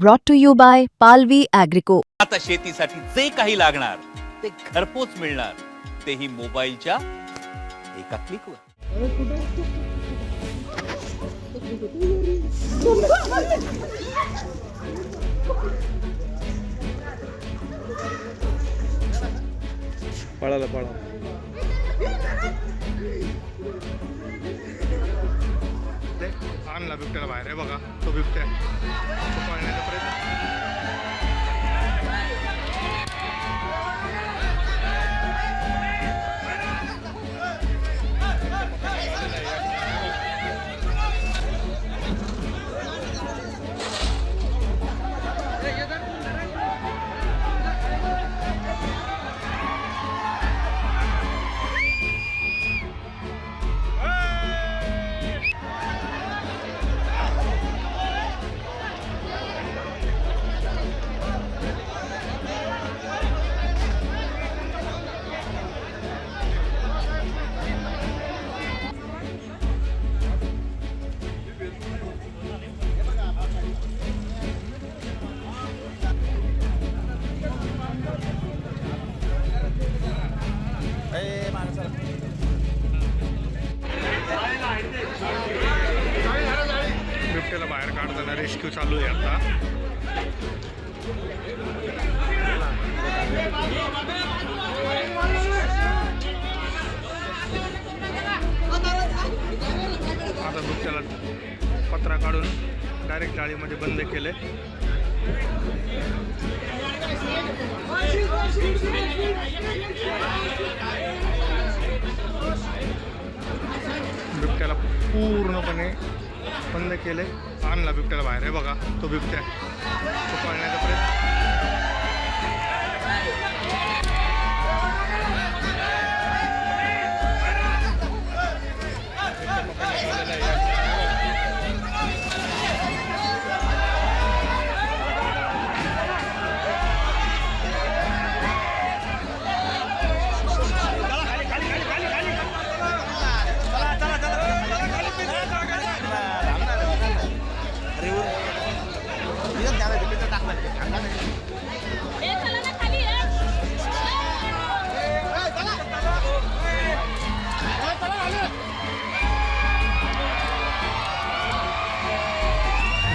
brought to you by Palvi Agrico. आता शेतीसाठी जे काही लागणार ते घरपोच मिळणार, तेही मोबाईलच्या एका क्लिकवर. पळाला आणला बिबट्याला बाहेर आहे बघा. तो बिबट्या पळण्याचा प्रयत्न. बिबट्याला बाहेर काढताना रेस्क्यू चालू आहे आता. आता बिबट्याला पत्रा काढून डायरेक्ट जाळीमध्ये बंद केले. बिबट्याला पूर्णपणे बंद केले. आणला बिबट्याला बाहेर आहे बघा. तो बिबट्या तो पळण्याचा प्रयत्न.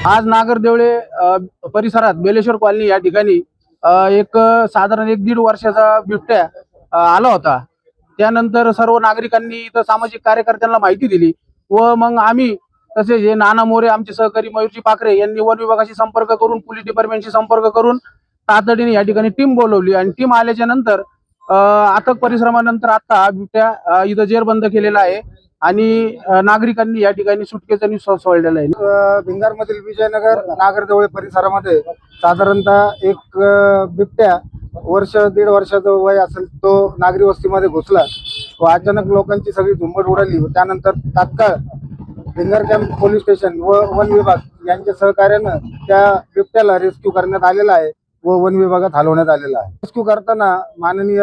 आज नागरदेवळे परिसरात बेलेश्वर कॉलनी या ठिकाणी एक साधारण 1-1.5 वर्षाचा बिबट्या आला होता. त्यानंतर सर्व नागरिकांनी इथं सामाजिक कार्यकर्त्यांना माहिती दिली व मग आम्ही तसेच हे नाना मोरे आमचे सहकारी मयूरजी पाखरे यांनी वन विभागाशी संपर्क करून पोलीस डिपार्टमेंटशी संपर्क करून तातडीने या ठिकाणी टीम बोलवली आणि टीम आल्याच्या नंतर अथक परिश्रमानंतर आता बिबट्या इथं जेरबंद केलेला आहे आणि नागरिकांनी या ठिकाणी सुटकेचा निश्वास सोडलेला आहे. भिंगारमधील विजयनगर नागरदेवळे परिसरामध्ये साधारणतः एक बिबट्या 1-1.5 वर्षाचं वय असेल तो नागरी वस्तीमध्ये घुसला व अचानक लोकांची सगळी झुंबड उडाली. व त्यानंतर तात्काळ भिंगार कॅम्प पोलीस स्टेशन व वन विभाग यांच्या सहकार्यानं त्या बिबट्याला रेस्क्यू करण्यात आलेला आहे व वन विभागात हलवण्यात आलेला आहे. रेस्क्यू करताना माननीय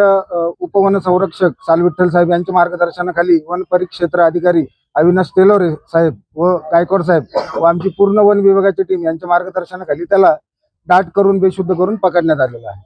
उपवन संरक्षक सालविठ्ठल साहेब यांच्या मार्गदर्शनाखाली वन परिक्षेत्र अधिकारी अविनाश तेलोरे साहेब व गायकवाड साहेब व आमची पूर्ण वन विभागाची टीम यांच्या मार्गदर्शनाखाली त्याला दाट करून बेशुद्ध करून पकडण्यात आलेला आहे.